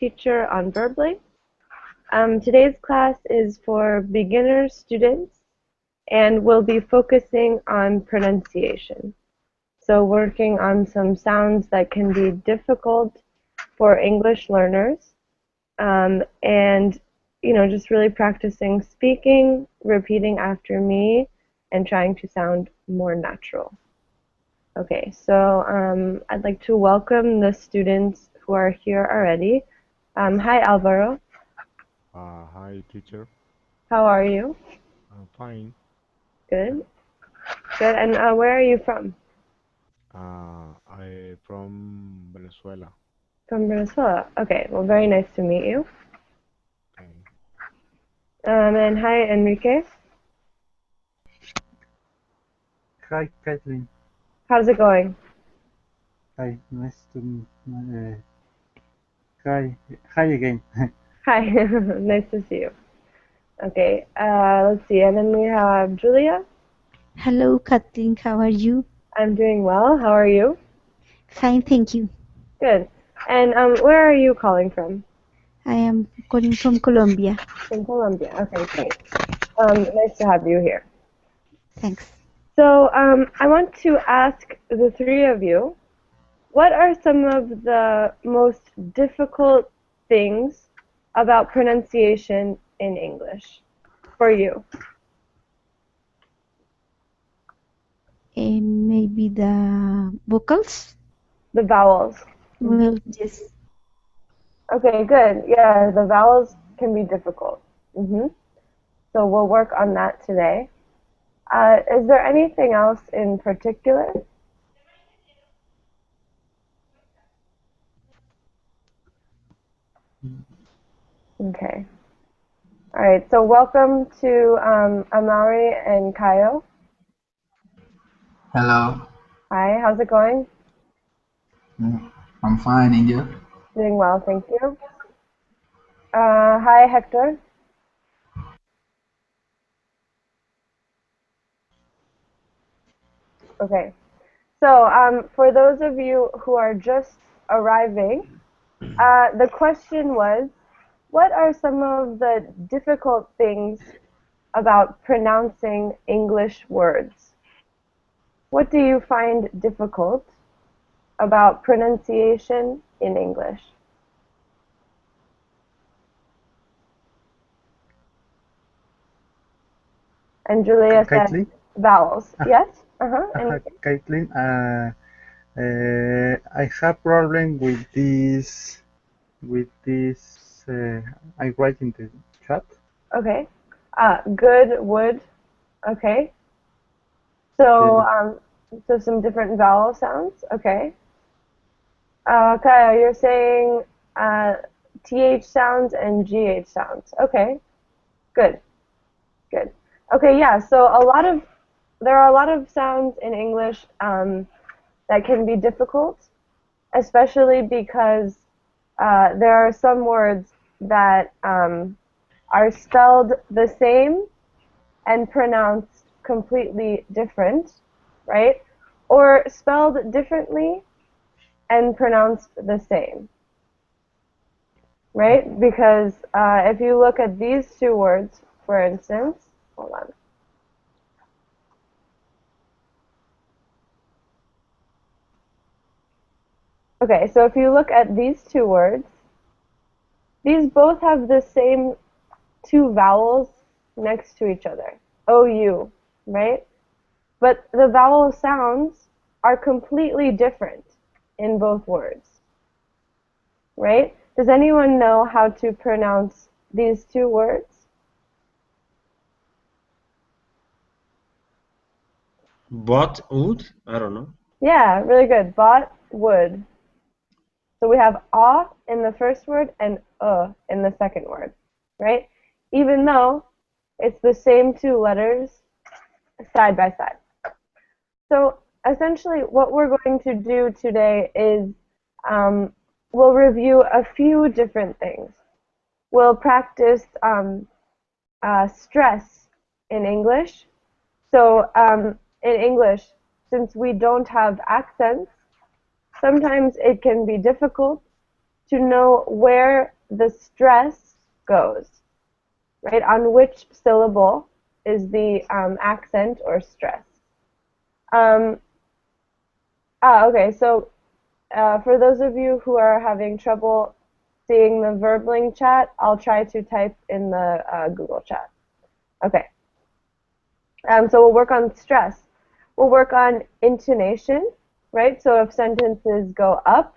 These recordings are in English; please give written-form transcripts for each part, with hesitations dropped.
teacher on Verbly. Today's class is for beginner students and we'll be focusing on pronunciation. So working on some sounds that can be difficult for English learners and just really practicing speaking, repeating after me, and trying to sound more natural. Okay, so I'd like to welcome the students who are here already. Hi, Alvaro. Hi, teacher. How are you? I'm fine. Good. Good. And where are you from? I from Venezuela. From Venezuela. Okay, well, very nice to meet you. Okay. And hi, Enrique. Hi, Kathleen. How's it going? Hi, nice to hi again. Hi, nice to see you. Okay, let's see. And then we have Julia. Hello, Kathleen. How are you? I'm doing well. How are you? Fine, thank you. Good. And where are you calling from? I am calling from Colombia. From Colombia. Okay, great. Nice to have you here. Thanks. So I want to ask the three of you, what are some of the most difficult things about pronunciation in English for you? Maybe the vocals? The vowels. Well, yes. Okay, good. Yeah, the vowels can be difficult. So we'll work on that today. Is there anything else in particular? Okay. All right, so welcome to Amaury and Kayo. Hello. Hi, how's it going? I'm fine, and you? Doing well, thank you. Hi, Hector. Okay. So for those of you who are just arriving, the question was, what are some of the difficult things about pronouncing English words? What do you find difficult about pronunciation in English? And Julia said vowels. Yes? And Caitlin, I have problem with this. I write in the chat. okay. Good, would. Okay. So so some different vowel sounds. Okay. Kaya, you're saying TH sounds and GH sounds. Okay. Good. Good. Okay, yeah, so there are a lot of sounds in English that can be difficult, especially because there are some words that are spelled the same and pronounced completely different, right? Or spelled differently and pronounced the same, right? Because if you look at these two words, for instance, hold on. Okay, so if you look at these two words, these both have the same two vowels next to each other, OU, right? But the vowel sounds are completely different in both words, right? Does anyone know how to pronounce these two words? Bought wood? I don't know. Yeah, really good. Bought wood. So we have a in the first word and in the second word, right? Even though it's the same two letters side by side. So essentially what we're going to do today is we'll review a few different things. We'll practice stress in English. So in English, since we don't have accents, sometimes it can be difficult to know where the stress goes, right? On which syllable is the accent or stress. Okay, so for those of you who are having trouble seeing the Verbling chat, I'll try to type in the Google chat. Okay. So we'll work on stress. We'll work on intonation, right? So if sentences go up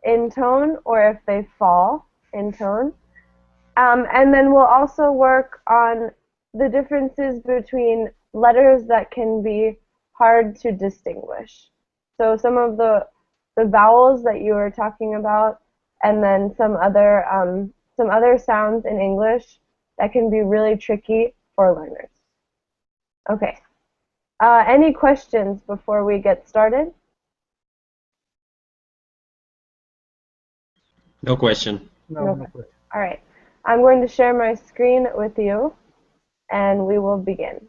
in tone or if they fall in tone. And then we'll also work on the differences between letters that can be hard to distinguish. So some of the vowels that you were talking about, and then some other sounds in English that can be really tricky for learners. Okay. Any questions before we get started? No question. No, No. All right. I'm going to share my screen with you, and we will begin.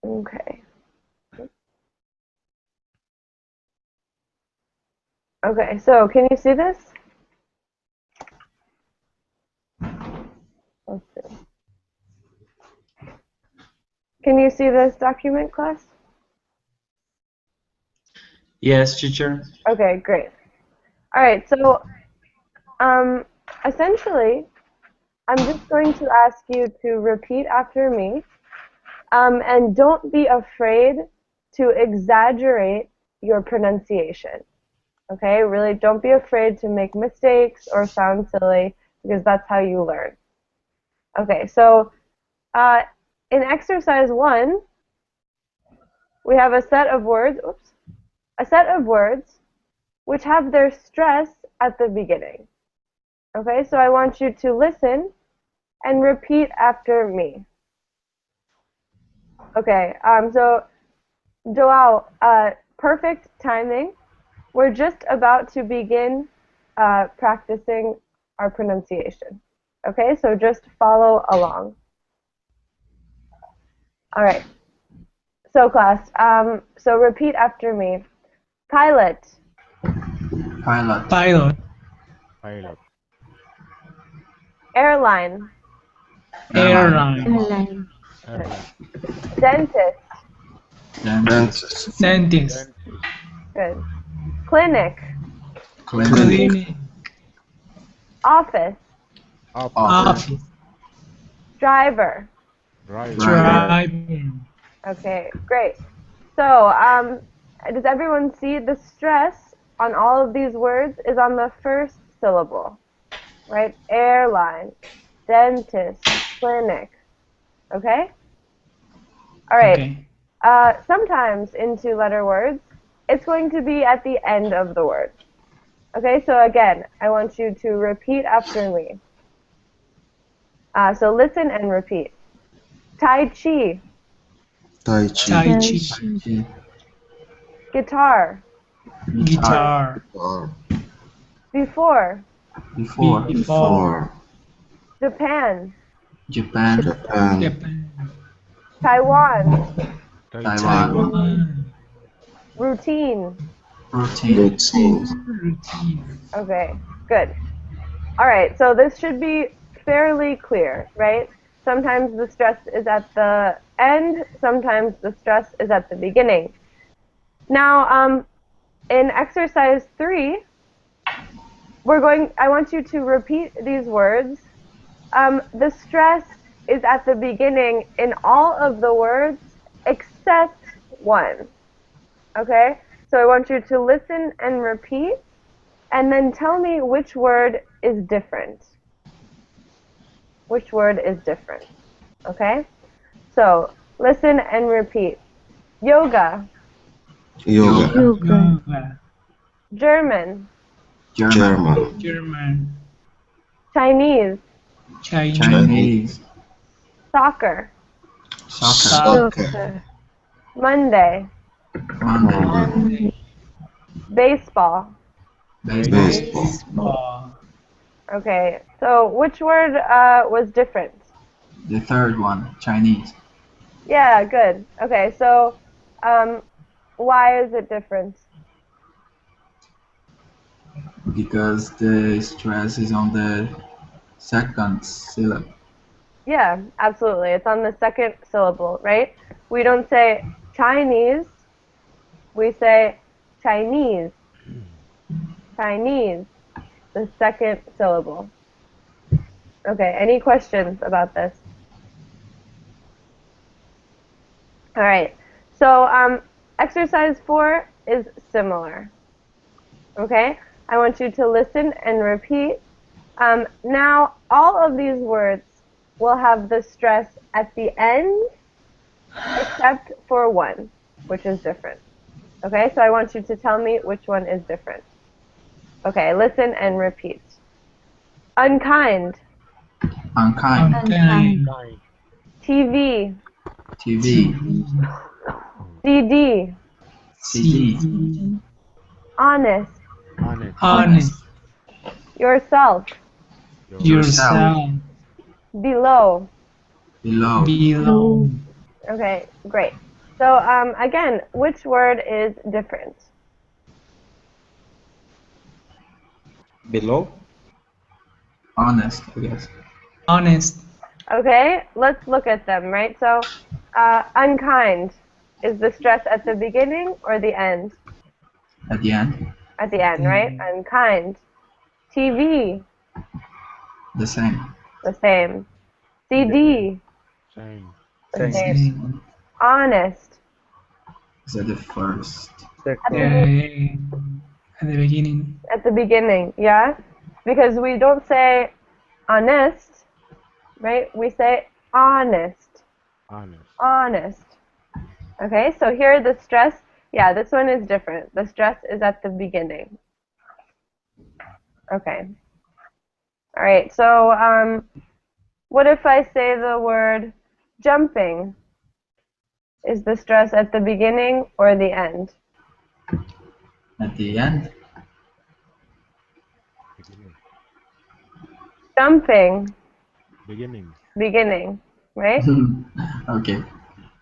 Okay. Okay, so can you see this? Let's see. Can you see this document, class? Yes, teacher. Okay, great. All right, so essentially, I'm just going to ask you to repeat after me, and don't be afraid to exaggerate your pronunciation. Okay, really don't be afraid to make mistakes or sound silly, because that's how you learn. Okay, so in exercise 1, we have a set of words, which have their stress at the beginning. Okay, so I want you to listen and repeat after me. Okay, so Joao, perfect timing. We're just about to begin practicing our pronunciation. Okay, so just follow along. All right. So class, so repeat after me. Pilot, Pilot. Pilot. airline, Airline. Airline. dentist, Dentist. Dentist. good, clinic, Clinic. office, Office. driver. Driving. Okay, great. So, does everyone see the stress on all of these words is on the first syllable, right? Airline, dentist, clinic. Okay? All right. Okay. Sometimes in two-letter words, it's going to be at the end of the word. Okay, so again, I want you to repeat after me. So listen and repeat. Tai Chi, Tai Tai Chi. Chi. guitar, Guitar. before, Before. Japan, Japan. Japan. Taiwan, Taiwan. Taiwan. routine. Routine. Routine. Okay, good. All right, so this should be fairly clear, right? Sometimes the stress is at the end, sometimes the stress is at the beginning. Now, in exercise 3, I want you to repeat these words. The stress is at the beginning in all of the words except one. Okay? So I want you to listen and repeat, and then tell me which word is different. Which word is different? Okay? So, listen and repeat. Yoga, Yoga. Yoga. German, German. German. Chinese, Chinese. soccer, Soccer. Monday, Monday. baseball. Baseball. Okay, so which word was different? The third one. Chinese. Yeah, good. Okay, so why is it different? Because the stress is on the second syllable. Yeah, absolutely. It's on the second syllable, right? We don't say Chinese. We say Chinese. Chinese. The second syllable. Okay, any questions about this? All right. So exercise 4 is similar. Okay? I want you to listen and repeat. Now, all of these words will have the stress at the end, except for one, which is different. Okay? So I want you to tell me which one is different. Okay, listen and repeat. Unkind. Unkind. Unkind. TV. TV. CD. CD. Honest. Honest. Yourself. Yourself. Below. Below. Below. Okay, great. So again, which word is different? Below? Honest, I guess. Honest. Okay, let's look at them, right? So unkind, is the stress at the beginning or the end? At the end, At the end, right? Unkind. TV, the same. the same. CD, the same. Honest, Is at the first. Second. At the beginning. at the beginning, yeah? Because we don't say honest, right? We say honest. Honest. Okay, so here the stress, yeah, this one is different. The stress is at the beginning. Okay. All right, so what if I say the word jumping? Is the stress at the beginning or the end? At the end, Jumping, Beginning. right? okay.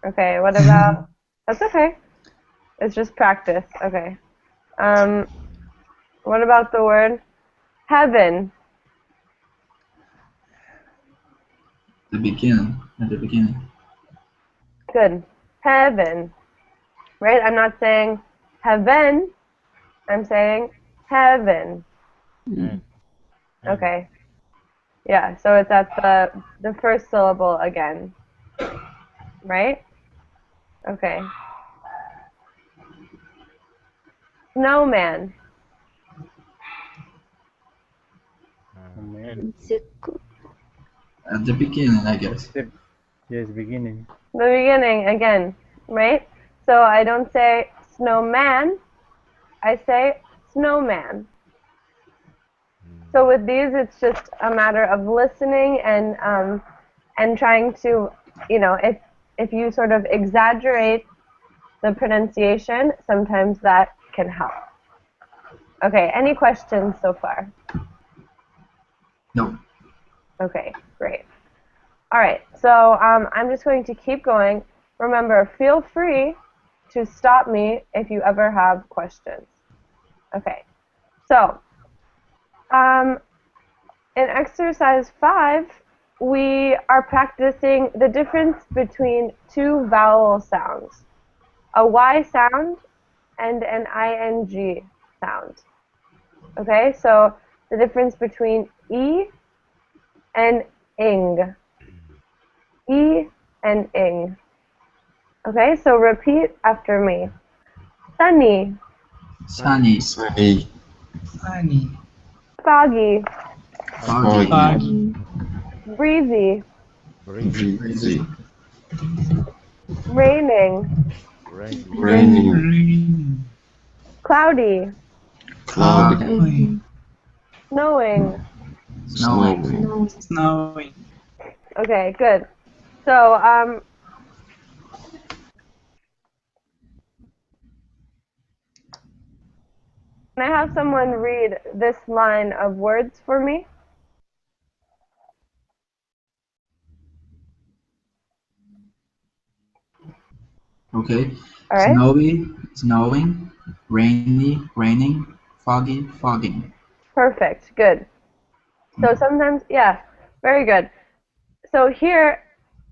Okay, what about, that's okay. It's just practice, okay. What about the word heaven? The beginning. At the beginning. Good. Heaven, right? I'm not saying heaven, I'm saying heaven. Okay. Yeah, so it's at the first syllable again. Right? Okay. Snowman. At the beginning, I guess. Yes, beginning. The beginning again, right? So I don't say snowman, I say snowman. So with these, it's just a matter of listening and trying to, you know, if you sort of exaggerate the pronunciation, sometimes that can help. Okay, any questions so far? No. Okay, great. All right, so I'm just going to keep going. Remember, feel free to stop me if you ever have questions. Okay, so in exercise 5, we are practicing the difference between two vowel sounds, a Y sound and an ING sound. Okay, so the difference between E and ing. E and ing. Okay, so repeat after me. Sunny. Sunny. Sunny. Sunny. Foggy. Foggy. Foggy. Breezy. Breezy. Raining. Raining. Rain. Cloudy. Cloudy. Snowing. Snowing. Snowing. Okay, good. So, can I have someone read this line of words for me? Okay. All right. Snowy, snowing, rainy, raining, foggy, fogging. Perfect. Good. So sometimes, yeah, very good. So here,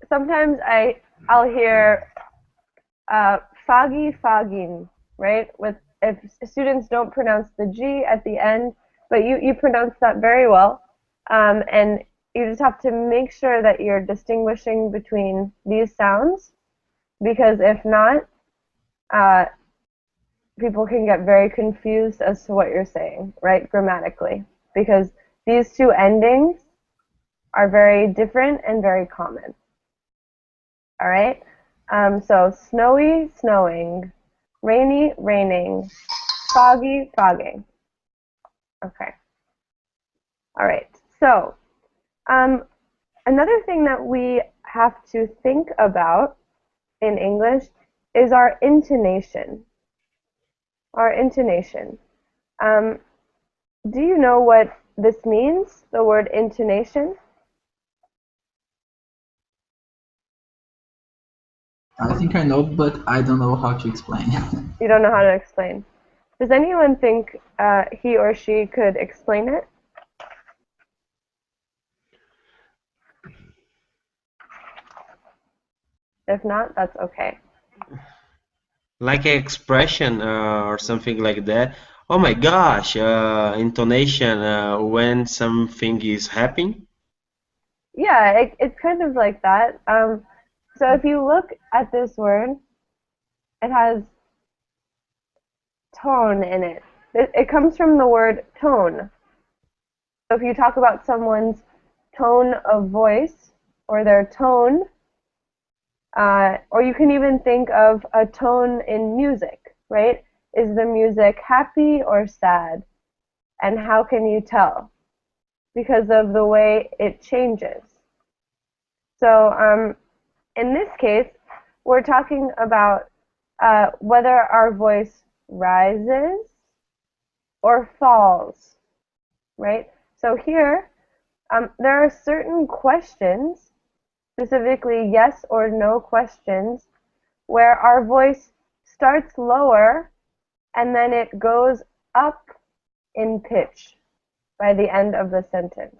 sometimes I'll hear foggy, fogging, right? With if students don't pronounce the G at the end, but you pronounce that very well, and you just have to make sure that you're distinguishing between these sounds, because if not, people can get very confused as to what you're saying, right, grammatically, because these two endings are very different and very common. All right? So snowy, snowing, rainy, raining, foggy, fogging. Okay. All right. So another thing that we have to think about in English is our intonation. Our intonation. Do you know what this means, the word intonation? I think I know, but I don't know how to explain. You don't know how to explain. Does anyone think he or she could explain it? If not, that's okay. Like an expression or something like that. Oh my gosh, intonation when something is happening. Yeah, it's kind of like that. So if you look at this word, it has tone in it. It comes from the word tone. So if you talk about someone's tone of voice or their tone, or you can even think of a tone in music, right? Is the music happy or sad? And how can you tell? Because of the way it changes. So in this case, we're talking about whether our voice rises or falls, right? So here, there are certain questions, specifically yes or no questions, where our voice starts lower and then it goes up in pitch by the end of the sentence.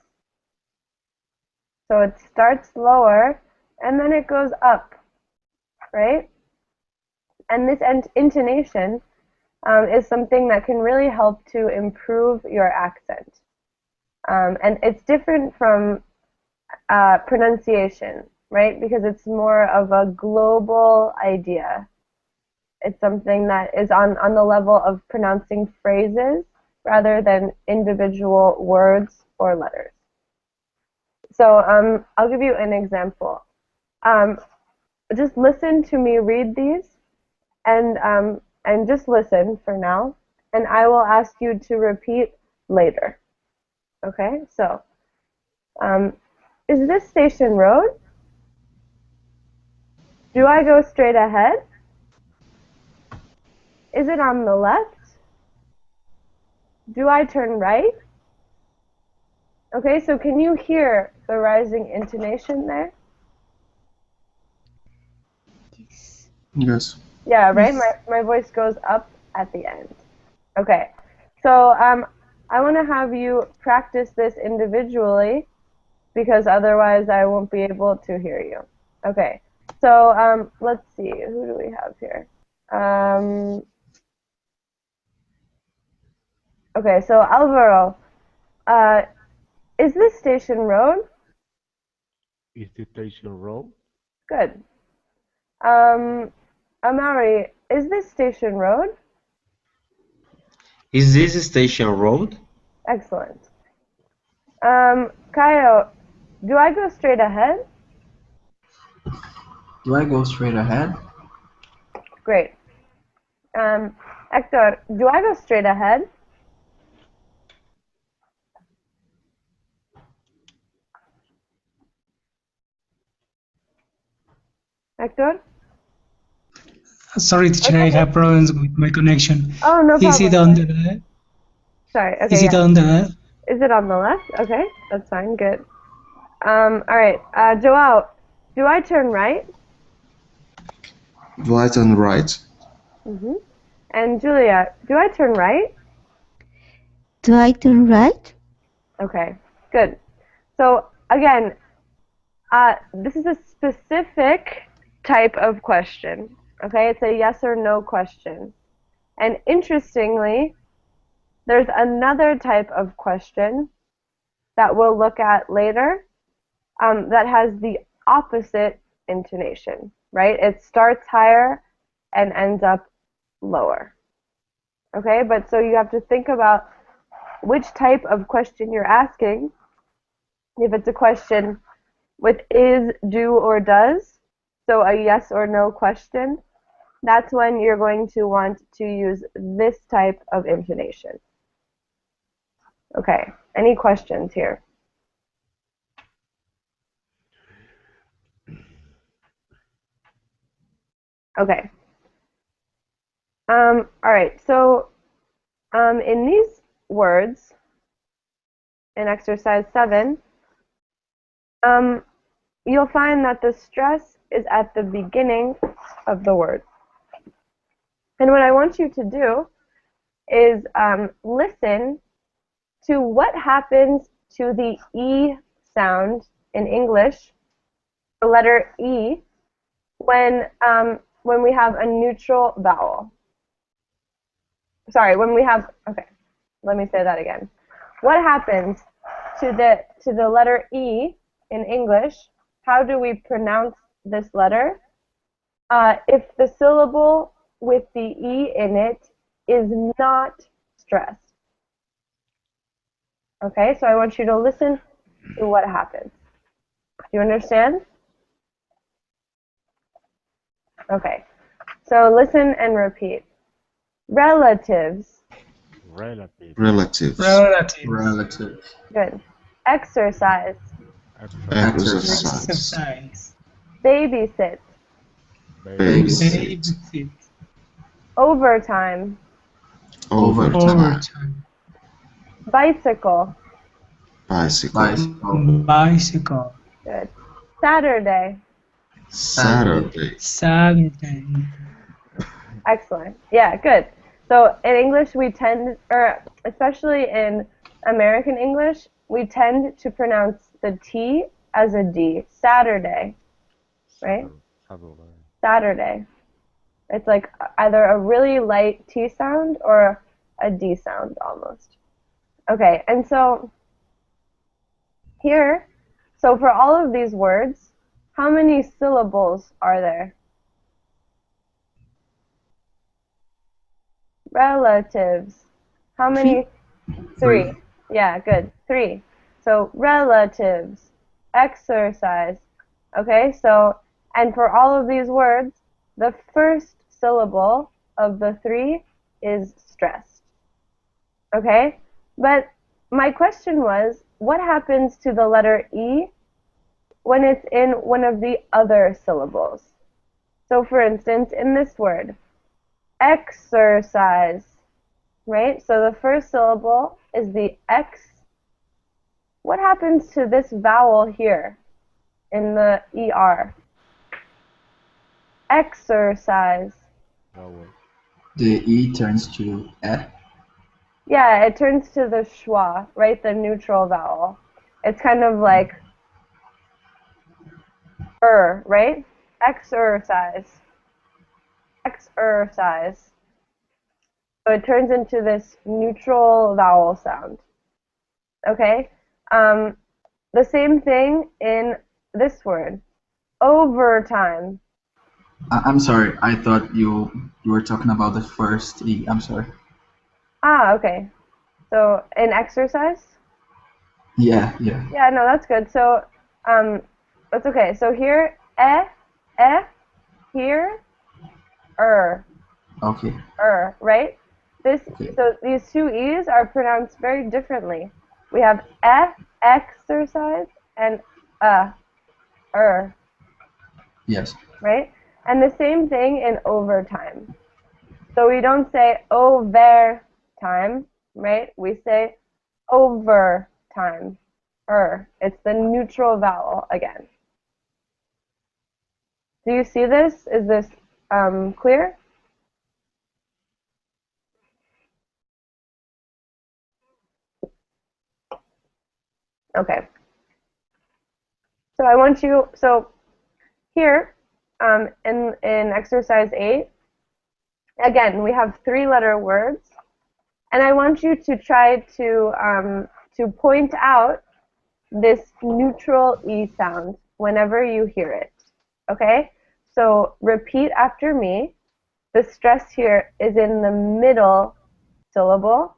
So it starts lower and then it goes up, right? And this intonation is something that can really help to improve your accent. And it's different from pronunciation, right? Because it's more of a global idea. It's something that is on the level of pronouncing phrases rather than individual words or letters. So I'll give you an example. Just listen to me read these, and just listen for now, and I will ask you to repeat later. Okay, so is this Station Road? Do I go straight ahead? Is it on the left? Do I turn right? Okay, so can you hear the rising intonation there? Yes. Yes. Yeah, right? Yes. My voice goes up at the end. Okay, so I want to have you practice this individually because otherwise I won't be able to hear you. Okay, so let's see, who do we have here? Okay, so Alvaro, is this Station Road? Is the station road? Good. Amari, is this Station Road? Is this Station Road? Excellent. Kaio, do I go straight ahead? Do I go straight ahead? Great. Hector, do I go straight ahead? Hector? Sorry, teacher, I Okay. have problems with my connection. Oh, no Is it problem. on the Sorry. Okay. Is it Yeah. on the Is it on the left? Okay, that's fine. Good. All right. Joao, do I turn right? Do I turn right? Mm-hmm. And Julia, do I turn right? Do I turn right? Okay, good. So again, this is a specific type of question. Okay, it's a yes or no question. And interestingly, there's another type of question that we'll look at later that has the opposite intonation, right? It starts higher and ends up lower. Okay, but so you have to think about which type of question you're asking. If it's a question with is, do, or does, so a yes or no question, that's when you're going to want to use this type of intonation. Okay, any questions here? Okay. All right, so in these words, in exercise 7, you'll find that the stress is at the beginning of the word. And what I want you to do is listen to what happens to the E sound in English, the letter E, when we have a neutral vowel. Sorry, when we have, okay, let me say that again. What happens to the letter E in English? How do we pronounce this letter? If the syllable with the E in it is not stressed. Okay, so I want you to listen to what happens. Do you understand? Okay, so listen and repeat. Relatives. Relative. Relatives. Relative. Relatives. Good. Exercise. Exercise. Exercise. Babysit. Babysit. Babysit. Overtime. Overtime. Overtime. Bicycle. Bicycle. Bicycle. Good. Saturday. Saturday. Saturday. Excellent. Yeah, good. So in English we tend, or especially in American English, we tend to pronounce the T as a D. Saturday. Right? Saturday. It's like either a really light T sound or a D sound almost. Okay, and so here, so for all of these words, how many syllables are there? Relatives. How many? Three. Yeah, good. 3. So relatives. Exercise. Okay, so, and for all of these words, the first syllable of the 3 is stressed. Okay, but my question was, what happens to the letter E when it's in one of the other syllables? So for instance, in this word, exercise, right? So the first syllable is the X. What happens to this vowel here in the ER? Exercise. The E turns to E. Yeah, it turns to the schwa, right? The neutral vowel. It's kind of like right? Exercise. Exercise. So it turns into this neutral vowel sound. Okay? The same thing in this word. Overtime. I'm sorry. I thought you were talking about the first E. I'm sorry. Ah, okay. So in exercise? Yeah. Yeah, no, that's good. So that's okay. So here, here, Okay. right? Okay. So these 2 E's are pronounced very differently. We have exercise and Yes. right? And the same thing in overtime. So we don't say overtime, right? We say overtime. It's the neutral vowel again. Do you see this? Is this clear? Okay. So I want you, so here in exercise 8, again, we have 3-letter words, and I want you to try to point out this neutral E sound whenever you hear it. Okay? So repeat after me. The stress here is in the middle syllable.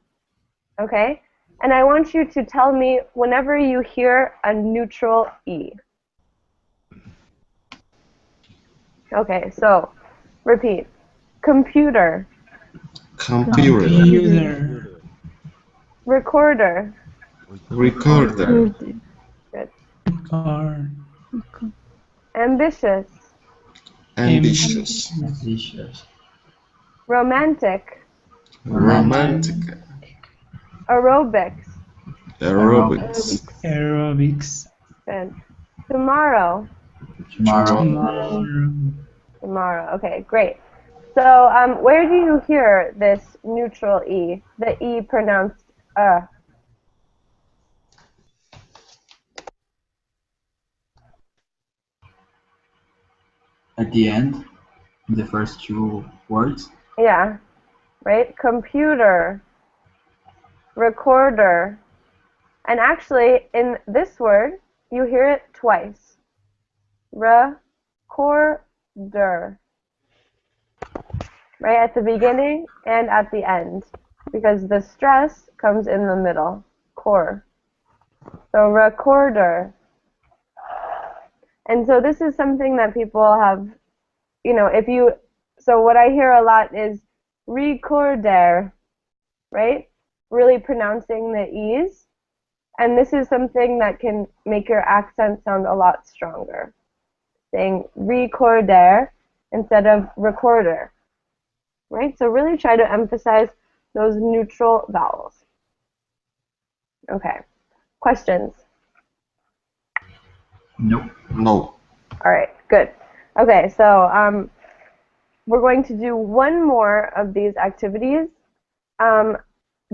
Okay? And I want you to tell me whenever you hear a neutral E. Okay, so repeat. Computer. Computer. Computer. Recorder. Recorder. Good. Record. Ambitious. Ambitious. Ambitious. Romantic. Romantic. Aerobics. Aerobics. Aerobics. Good. Tomorrow. Tomorrow. Tomorrow. Tomorrow. Okay, great. So where do you hear this neutral E? The E pronounced At the end, the first 2 words. Yeah, right? Computer, recorder. And actually, in this word, you hear it twice. Recorder. Right at the beginning and at the end. Because the stress comes in the middle. Core. So recorder. And so this is something that people have, you know, so what I hear a lot is recorder, right? Really pronouncing the E's. And this is something that can make your accent sound a lot stronger. Saying recorder instead of recorder, right? So really try to emphasize those neutral vowels. Okay. Questions? Nope. No. All right, good. Okay, so we're going to do one more of these activities,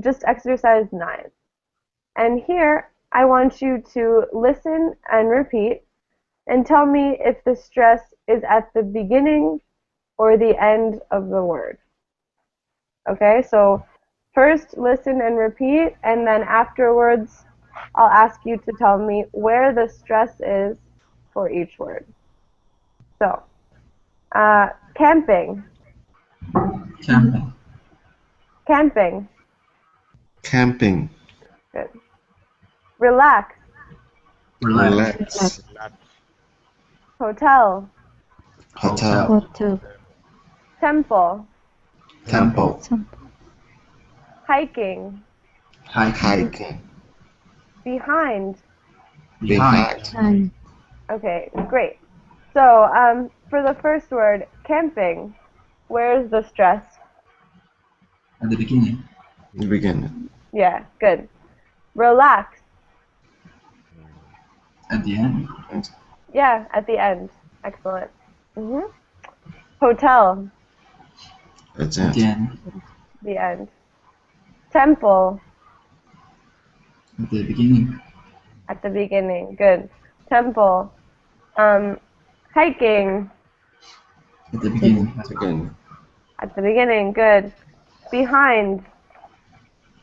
just exercise 9. And here, I want you to listen and repeat and tell me if the stress is at the beginning or the end of the word. Okay, so first listen and repeat, and then afterwards, I'll ask you to tell me where the stress is for each word. So, camping. Camping. Camping. Camping. Good. Relax. Relax. Hotel. Hotel. Hotel. Temple. Temple. Hiking. Hiking. Behind. Behind. Time. Okay, great. So, for the first word, camping, where's the stress? At the beginning. The beginning. Yeah, good. Relax. At the end. Yeah, at the end. Excellent. Hotel. That's At the it. end. The end. Temple. At the beginning. At the beginning. Good. Temple. Hiking. At the beginning. Again. At the beginning. Good. Behind.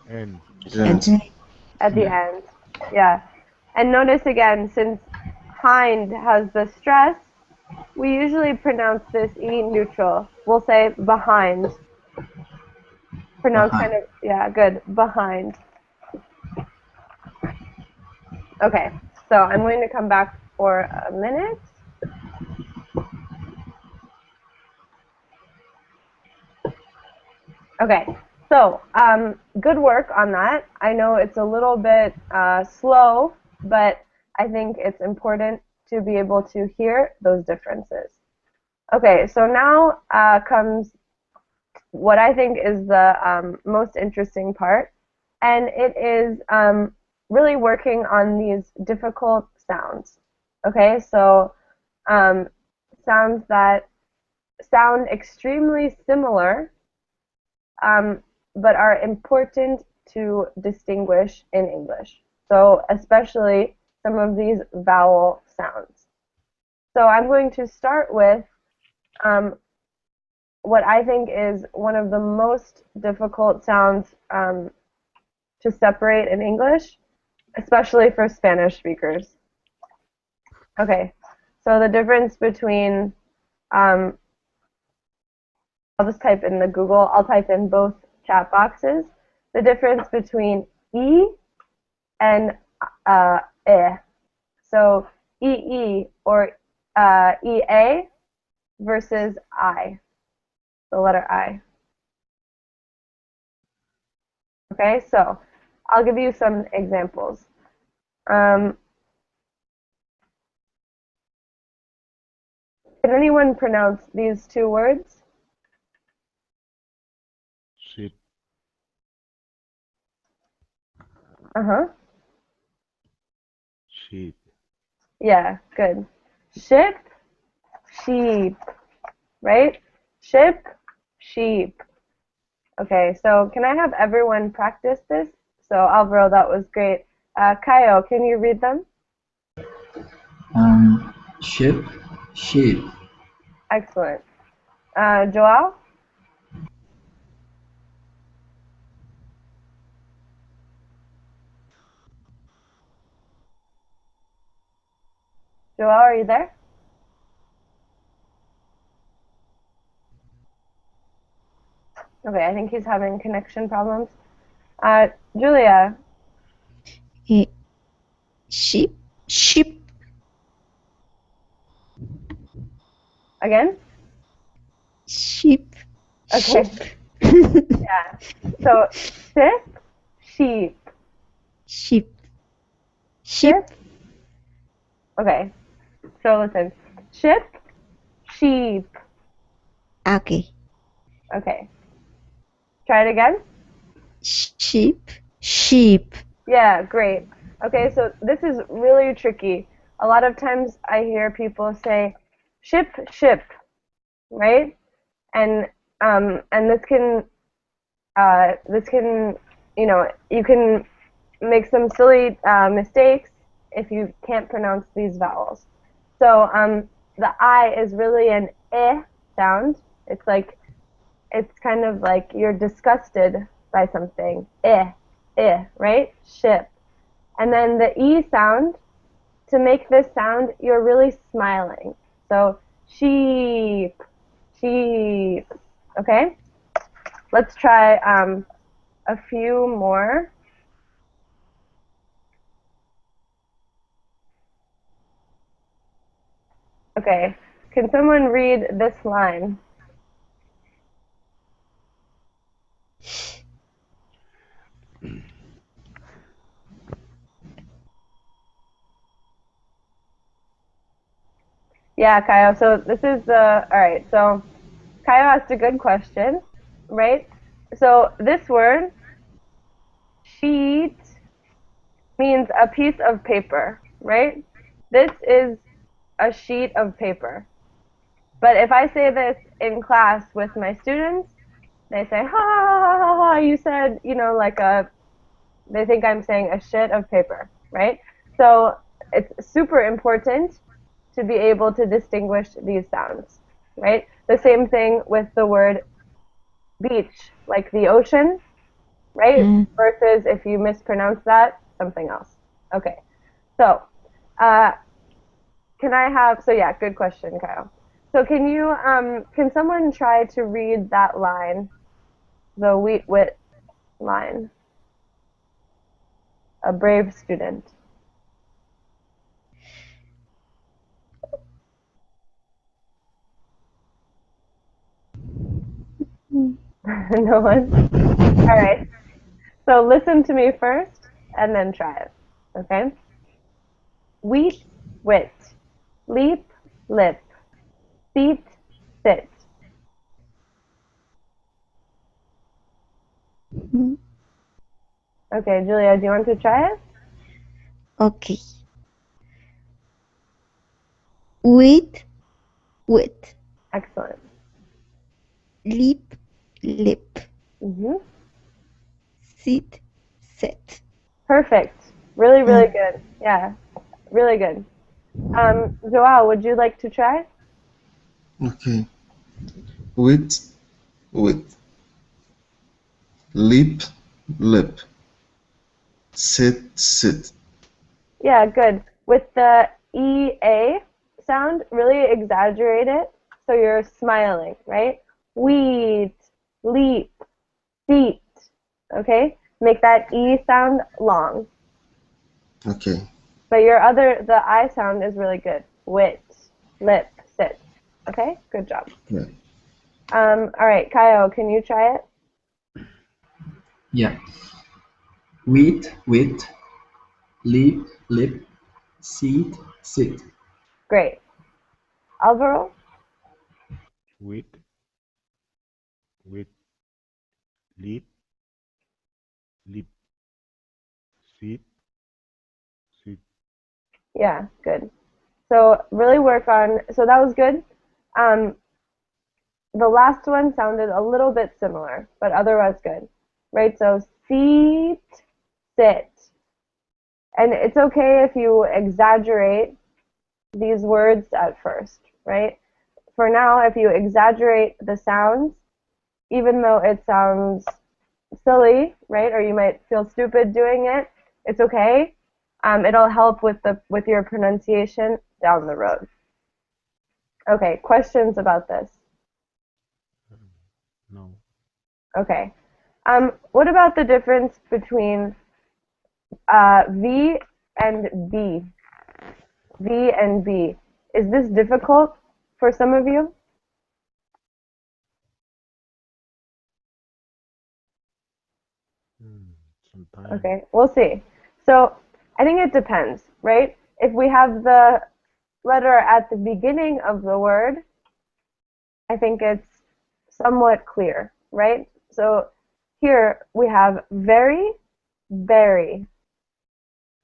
And At the end. Yeah. And notice again, since hind has the stress, we usually pronounce this E neutral. We'll say behind. Pronounce Behind. kind of, yeah, good. Behind. Okay, so I'm going to come back for a minute. Okay, so good work on that. I know it's a little bit slow, but I think it's important to be able to hear those differences. Okay, so now comes what I think is the most interesting part, and it is really working on these difficult sounds. Okay, so sounds that sound extremely similar, but are important to distinguish in English. So especially some of these vowel sounds. So I'm going to start with what I think is one of the most difficult sounds to separate in English, especially for Spanish speakers. Okay, so the difference between, I'll just type in the Google, I'll type in both chat boxes, the difference between E and E. So EE or EA versus I, the letter I. Okay, so I'll give you some examples. Can anyone pronounce these two words? Sheep. Uh-huh. Sheep. Yeah, good. Ship, sheep, right? Ship, sheep. Okay, so can I have everyone practice this? So Alvaro, that was great. Kaio, can you read them? Ship, sheep. Excellent. Joao? Joao, are you there? Okay, I think he's having connection problems. Julia? Sheep, sheep, Again? sheep, Okay. sheep. Yeah. So, ship, sheep. Sheep, sheep. Ship. Okay. So listen. Ship, sheep. Okay. Okay. Try it again. Sheep, sheep. Yeah, great. Okay, so this is really tricky. A lot of times I hear people say ship, ship, right? And this can, you know, you can make some silly mistakes if you can't pronounce these vowels. So the I is really an eh sound. It's like, it's kind of like you're disgusted by something. Right? Ship. And then the E sound, to make this sound, you're really smiling. So sheep, sheep. Okay? Let's try a few more. Okay. Can someone read this line? Yeah, Kaio. So this is the, all right. So Kaio asked a good question, right? So this word, sheet, means a piece of paper, right? This is a sheet of paper. But if I say this in class with my students, they say, ha ha ha ha ha, you said, you know, like they think I'm saying a shit of paper, right? So it's super important to be able to distinguish these sounds, right? The same thing with the word beach, like the ocean, right? Versus if you mispronounce that, something else. Okay, so can I have, so yeah, good question, Kyle. So can someone try to read that line, the wheat wit line? A brave student. No one? All right. So listen to me first and then try it. Okay? Wheat, wit. Leap, lip. Seat, sit. Okay, Julia, do you want to try it? Okay. Wait, wait. Excellent. Lip, lip. Mm-hmm. Sit, set. Perfect. Really, really good. Yeah, really good. Joao, would you like to try? Okay. Wit, wit. Lip, lip. Sit, sit. Yeah, good. With the EA sound, really exaggerate it so you're smiling, right? Wheat, leap, feet. Okay? Make that E sound long. Okay. But the I sound is really good. Wit, lip, sit. Okay? Good job. Yeah. All right, Kaio, can you try it? Yeah. Wheat, wheat. Lip, lip. Seat, sit. Great. Alvaro? with, with, lip, lip, sit, sit. Yeah, good. So really work on, so that was good. Um, the last one sounded a little bit similar, but otherwise good, right? So seat, sit. And it's okay if you exaggerate these words at first, right? For now, if you exaggerate the sounds, even though it sounds silly, right, or you might feel stupid doing it, it's okay. It'll help with your pronunciation down the road. Okay, questions about this? No. Okay. What about the difference between V and B? V and B. Is this difficult for some of you? Sometimes. Okay, we'll see. So I think it depends, right? If we have the letter at the beginning of the word, I think it's somewhat clear, right? So here we have very, very,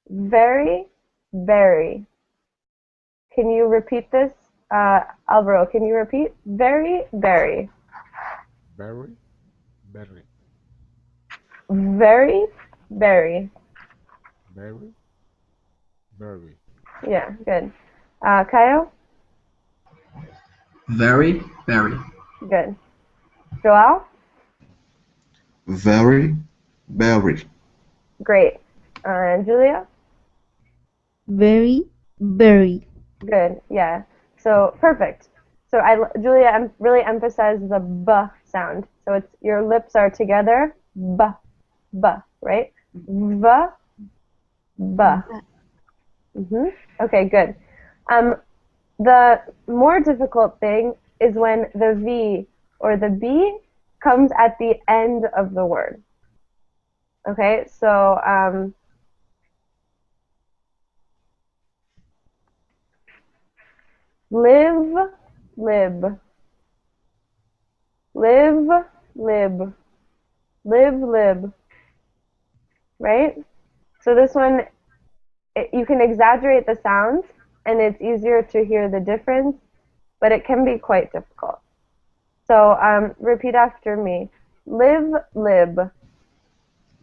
very, very. Can you repeat this? Alvaro, can you repeat? Very, very. Very, very, Very, very. very, very. Yeah, good. Kaio? Very, very. Good. Joao? Very, very. Great. And Julia? Very, very. Good. Yeah. So perfect. So Julia really emphasized the b sound. So it's your lips are together. B, b, right? V, b. Okay, good. The more difficult thing is when the V or the B comes at the end of the word. Okay, so live, lib, live, lib, live, lib, right? So this one, you can exaggerate the sounds and it's easier to hear the difference, but it can be quite difficult. So repeat after me. Live, lib.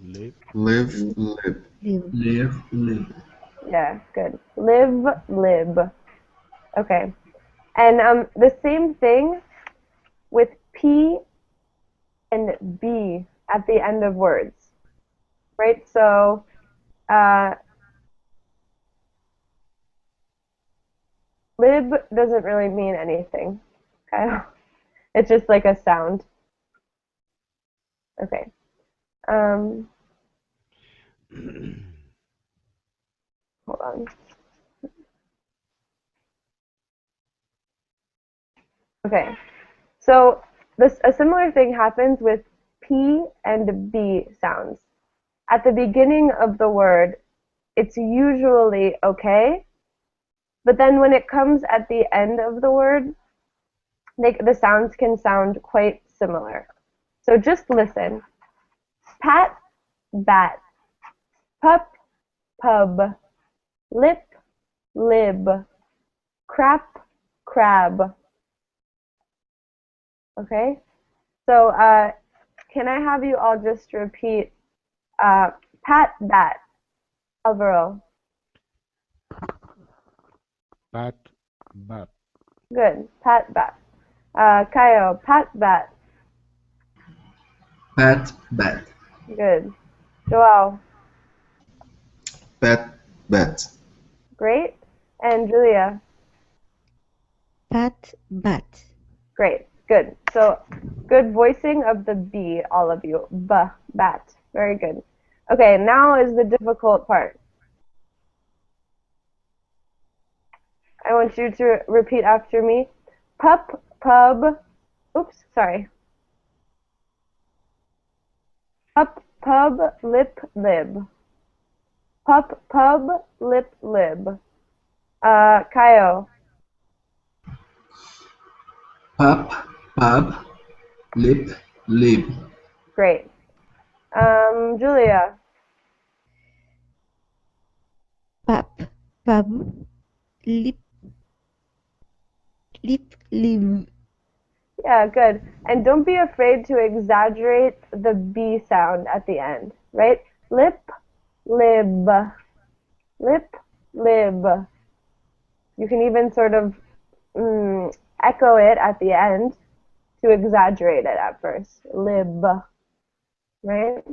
Live, Live, lib. Live. Live, lib. Yeah, good. Live, lib. Okay. And the same thing with P and B at the end of words, right? So lib doesn't really mean anything. Okay. It's just like a sound. Okay. Hold on. Okay. So a similar thing happens with P and B sounds. At the beginning of the word, it's usually okay, but then when it comes at the end of the word, the sounds can sound quite similar. So just listen. Pat, bat. Pup, pub. Lip, lib. Crap, crab. Okay? So can I have you all just repeat pat, bat. Alvaro. Bat, bat. Good. Pat, bat. Kaio, pat, bat. Pat, bat. Good. Joao. Pat, bat. Great. And Julia. Pat, bat. Great. Good. So, good voicing of the B, all of you. Bat. Very good. Okay, now is the difficult part. I want you to repeat after me. Pup, pub. Oops, sorry. Pup, pub, lip, lib. Pup, pub, lip, lib. Kaio. Pup, pub, lip, lib. Great. Julia. Pap, pub, lip, lip. Yeah, good. And don't be afraid to exaggerate the B sound at the end, right? Lip, lib. Lip, lib. You can even sort of echo it at the end to exaggerate it at first. Lib. Right?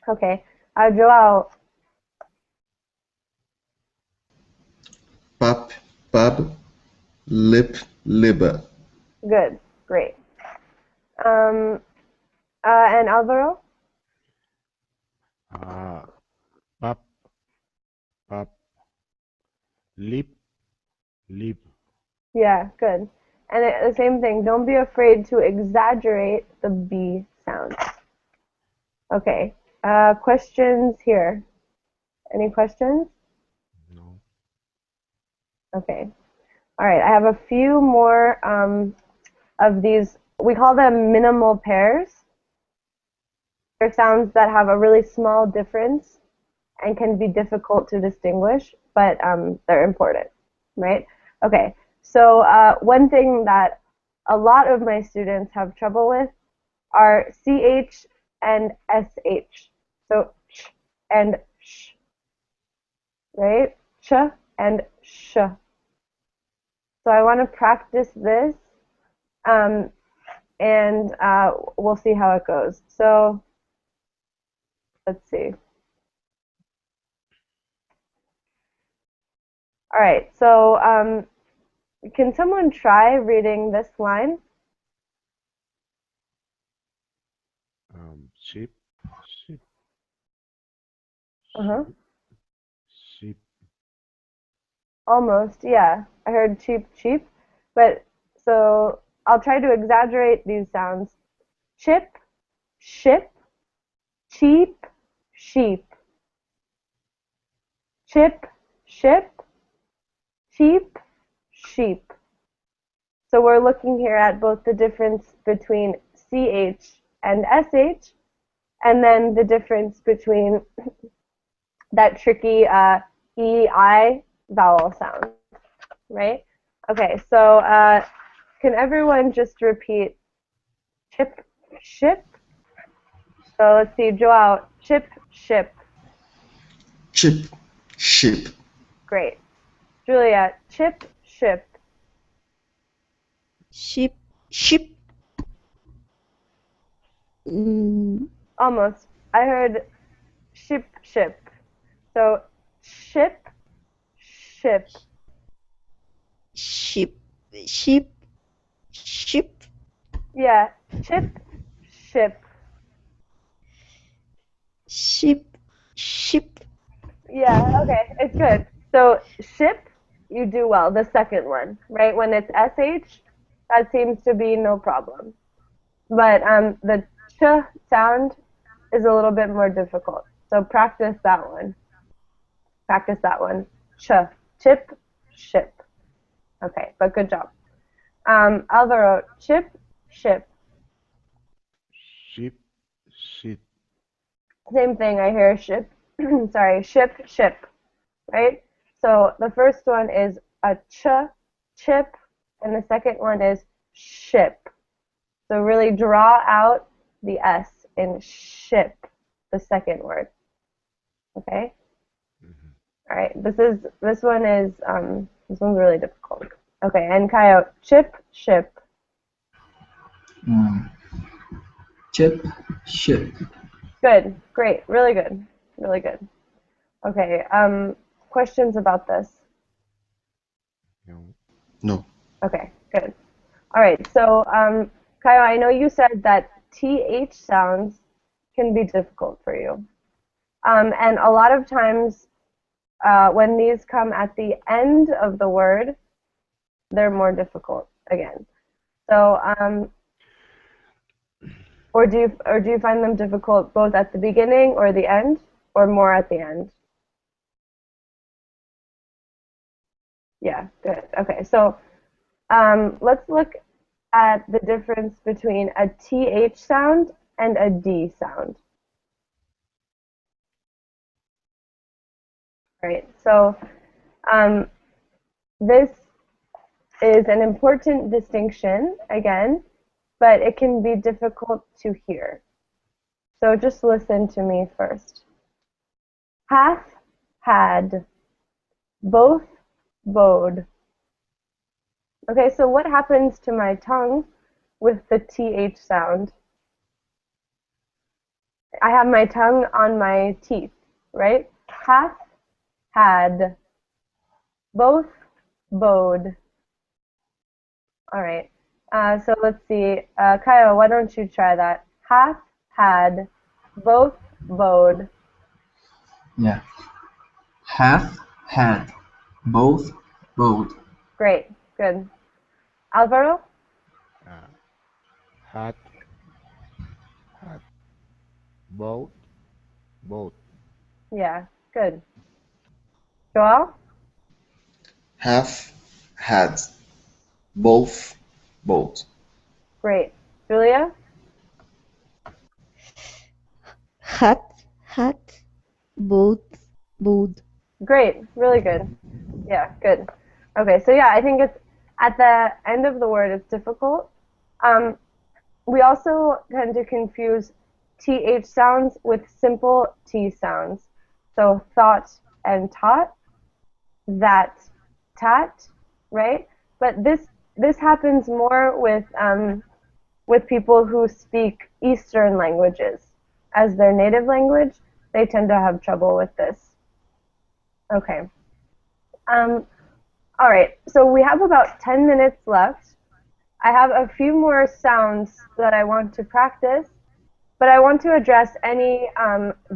Okay. Joao. Pup, pub, lip, lib. Good. Great. And Alvaro? Pap, pap. Lip, lip. Yeah, good. And the same thing, don't be afraid to exaggerate the B sound. Okay. Questions here? Any questions? No. Okay. All right. I have a few more of these. We call them minimal pairs. They're sounds that have a really small difference and can be difficult to distinguish, but they're important, right? Okay. So one thing that a lot of my students have trouble with are CH and SH. So ch and sh, right? Ch and sh. So I want to practice this, and we'll see how it goes. So let's see. All right, so can someone try reading this line? Sheep, sheep. Uh-huh. Sheep. Almost, yeah. I heard cheap, cheap. But so I'll try to exaggerate these sounds. Chip, ship, cheap, sheep. Chip, ship, cheap, sheep. So we're looking here at both the difference between CH and SH, and then the difference between that tricky EI vowel sound, right? Okay, so can everyone just repeat chip, ship? So let's see, Joao, chip, ship. Chip, ship. Great. Julia, chip, ship. Ship. Almost. I heard ship, ship. So ship, ship. Ship. Yeah, chip, ship. Ship. Yeah, okay, it's good. So ship, you do well, the second one, right? When it's SH, that seems to be no problem. But the ch sound is a little bit more difficult. So practice that one. Practice that one. Ch, chip, ship. Okay, but good job. Alvaro, chip, ship. Sheep, sheep. Same thing, I hear ship. Sorry, ship, ship. Right? So the first one is a ch, chip, and the second one is ship. So really draw out the S in ship, the second word. Okay? All right, this one's really difficult. Okay, and Kaio, chip, ship. Chip, ship. Good, great, really good, really good. Okay, questions about this? No. No. Okay, good. All right, so Kaio, I know you said that TH sounds can be difficult for you. And a lot of times when these come at the end of the word, they're more difficult again. So, or do you find them difficult both at the beginning or the end, or more at the end? Yeah, good. Okay, so let's look at the difference between a TH sound and a D sound. Right, so this is an important distinction, again, but it can be difficult to hear. So just listen to me first. Hath, had, both, bode. Okay, so what happens to my tongue with the TH sound? I have my tongue on my teeth, right? Hath, had, both, bode. All right, so let's see. Kaio, why don't you try that? Hath, had, both, bode. Yeah. Hath, had, both, bode. Great, good. Alvaro? Hat, boat, boat. Yeah, good. Joel? Have, had, both, both. Great. Julia? Hat, both, both. Great, really good. Yeah, good. Okay, so yeah, I think it's at the end of the word it's difficult. We also tend to confuse TH sounds with simple T sounds. So thought and taught, that, tat, right? But this happens more with people who speak Eastern languages as their native language. They tend to have trouble with this. Okay. All right, so we have about 10 minutes left. I have a few more sounds that I want to practice, but I want to address any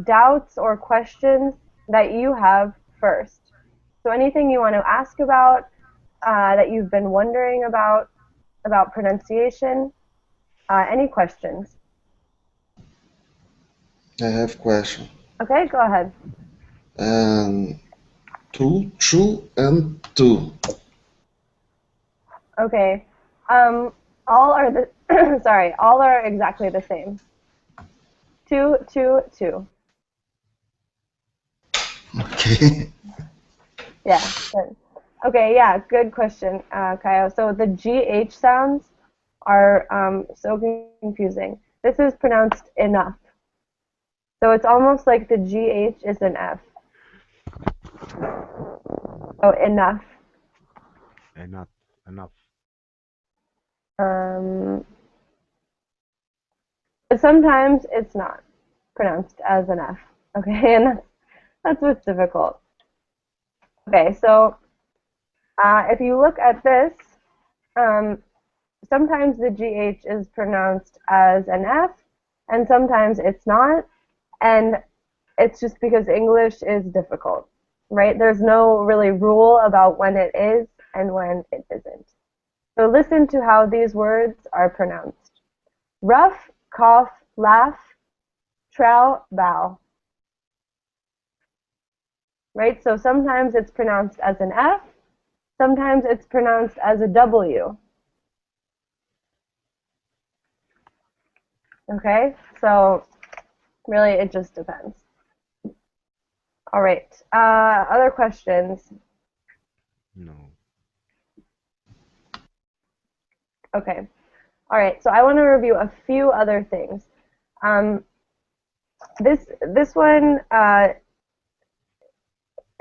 doubts or questions that you have first. So anything you want to ask about, that you've been wondering about pronunciation, any questions? I have question. Okay, go ahead. Two, true, and two. Okay, all are the sorry, all are exactly the same. Two, two, two. Okay. Yeah, good. Okay, yeah, good question, Kaio. So the GH sounds are so confusing. This is pronounced enough. So it's almost like the GH is an F. Oh, enough. Enough. But sometimes it's not pronounced as an F. Okay, and that's what's difficult. Okay, so if you look at this, sometimes the GH is pronounced as an F, and sometimes it's not, and it's just because English is difficult, right? There's no really rule about when it is and when it isn't. So listen to how these words are pronounced. Rough, cough, laugh, trow, bow. Right? So sometimes it's pronounced as an F, sometimes it's pronounced as a W. Okay? So really it just depends. All right. Other questions? No. Okay. All right. So I want to review a few other things. This one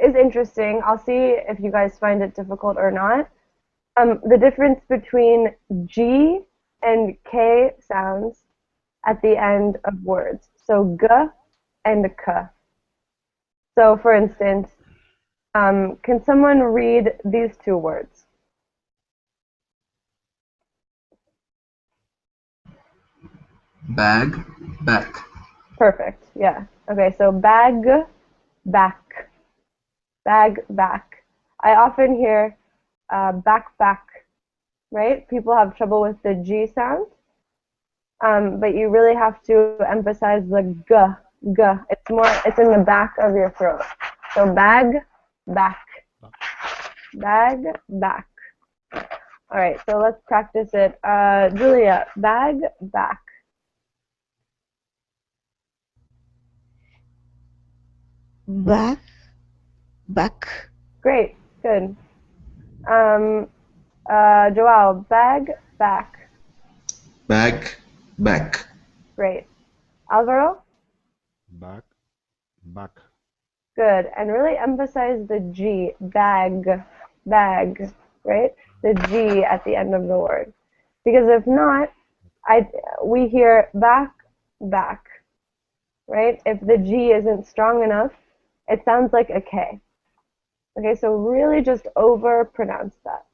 is interesting. I'll see if you guys find it difficult or not. The difference between G and K sounds at the end of words. So G and K. So for instance, can someone read these two words? Bag, back. Perfect, yeah. Okay, so bag, back. Bag, back. I often hear back, right? People have trouble with the G sound, but you really have to emphasize the G. It's in the back of your throat. So bag, back. Bag, back. All right, so let's practice it. Julia, bag, back. Back, back. Great, good. Joao, bag, back. Bag, back. Great. Alvaro? Back, back. Good. And really emphasize the G, bag, right? The G at the end of the word. Because if not, we hear back, right? If the G isn't strong enough, it sounds like a K. Okay, so really just over-pronounce that.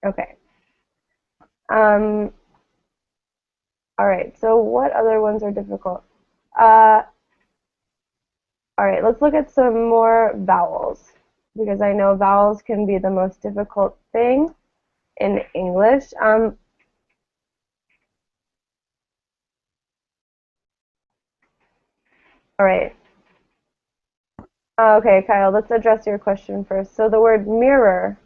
Okay. All right, so what other ones are difficult? All right, let's look at some more vowels, because I know vowels can be the most difficult thing in English. All right. Okay, Kyle, let's address your question first. So the word mirror.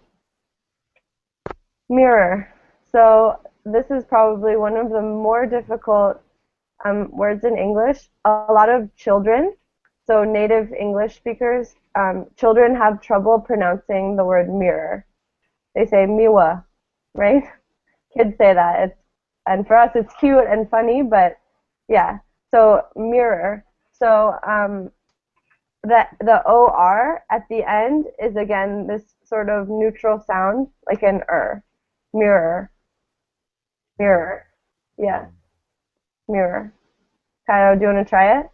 So this is probably one of the more difficult words in English. A lot of children, so native English speakers, children have trouble pronouncing the word mirror. They say miwa, right? Kids say that. And for us it's cute and funny, but yeah. So mirror. So the OR at the end is again this sort of neutral sound, like an mirror. Yeah, mirror. Kyle, do you want to try it?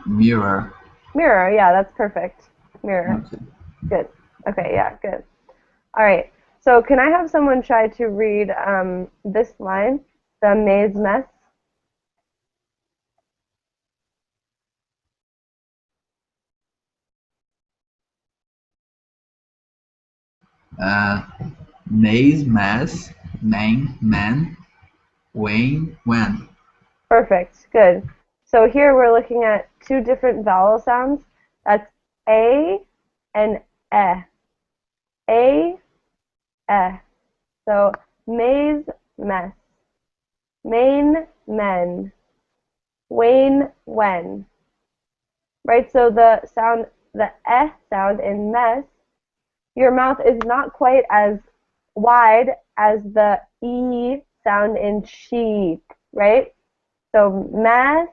Mirror. Mirror, yeah, that's perfect. Mirror. Okay. Good. Okay, yeah, good. All right. So can I have someone try to read this line, the maze mess? Maze, mass, man, Wayne, when. Perfect. Good. So here we're looking at two different vowel sounds. That's A and E. A, E. So maze, mess. Main, men. Wane, when. Right? So the E sound in mess, your mouth is not quite as wide as the E sound in sheep, right? So mess,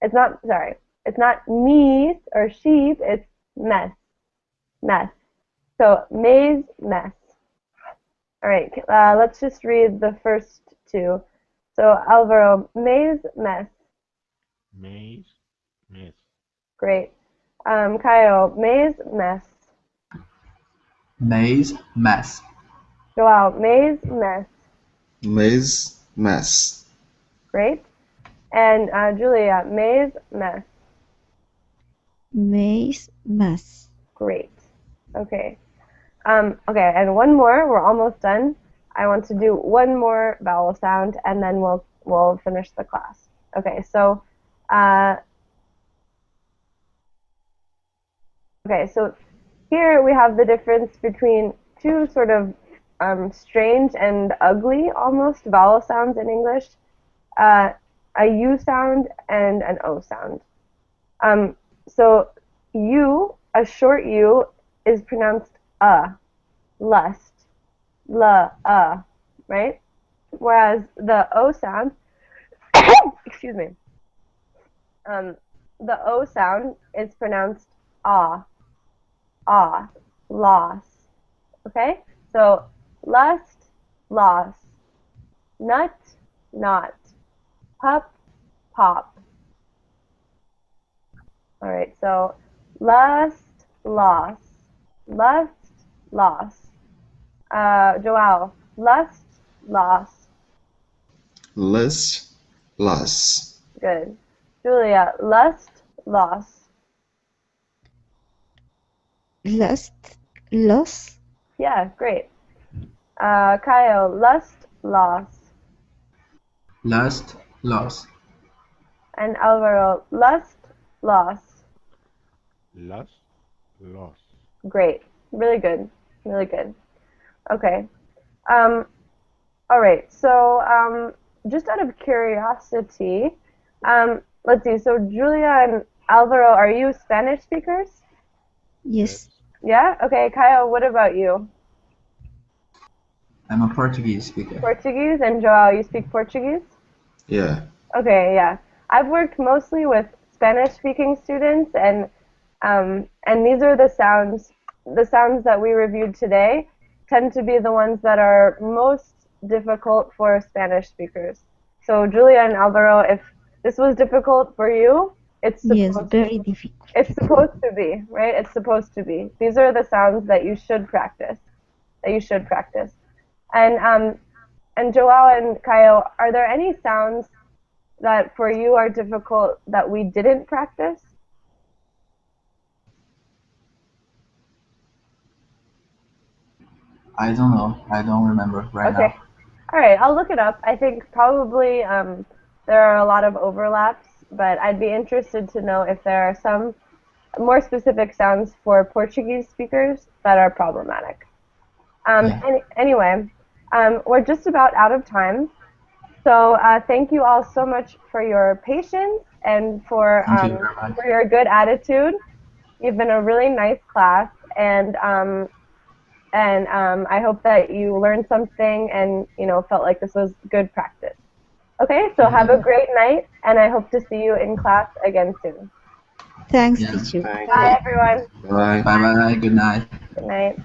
it's not meat or sheep, it's mess. So maze, mess. All right, let's just read the first two. So Alvaro, maze, mess. Maze, mess. Great. Kyle, maze, mess. Maze, mess. Joao, maze, mess. Maze, mess. Great. And Julia, maze, mess. Maze, mess. Great. Okay. Okay, and one more. We're almost done. I want to do one more vowel sound, and then we'll finish the class. Okay. So, here we have the difference between two sort of strange and ugly almost vowel sounds in English. A U sound and an O sound. So U, a short U, is pronounced lust, right? Whereas the O sound, excuse me, the O sound is pronounced ah, ah, loss. Okay? So lust, loss. Nut, not. Pup, pop. Alright, so lust, loss. Lust, loss. Joao, lust, loss. Lust, loss. Good. Julia, lust, loss. Lust, loss. Yeah, great. Kyle, lust, loss. Lust, loss. And Alvaro, lust, loss. Loss, loss. Great. Really good. Really good. Okay. All right. So, just out of curiosity, let's see. So, Julia and Alvaro, are you Spanish speakers? Yes. Yeah? Okay. Kyle, what about you? I'm a Portuguese speaker. Portuguese? And Joao, you speak Portuguese? Yeah. Okay, yeah. I've worked mostly with Spanish-speaking students, and these are the sounds that we reviewed today tend to be the ones that are most difficult for Spanish speakers. So Julia and Alvaro, if this was difficult for you, it's Yes, supposed very difficult. it's supposed to be, right? It's supposed to be. These are the sounds that you should practice. And Joao and Kaio, are there any sounds that for you are difficult that we didn't practice? I don't know. I don't remember right Okay. now. All right, I'll look it up. I think probably there are a lot of overlaps, but I'd be interested to know if there are some more specific sounds for Portuguese speakers that are problematic. Anyway, we're just about out of time. So thank you all so much for your patience and for Thank you very much. your good attitude. You've been a really nice class, and I hope that you learned something and felt like this was good practice. Okay, so have a great night, and I hope to see you in class again soon. Thanks, Yeah. teacher. Thank Bye, you. everyone. Bye. Bye bye. Good night. Good night.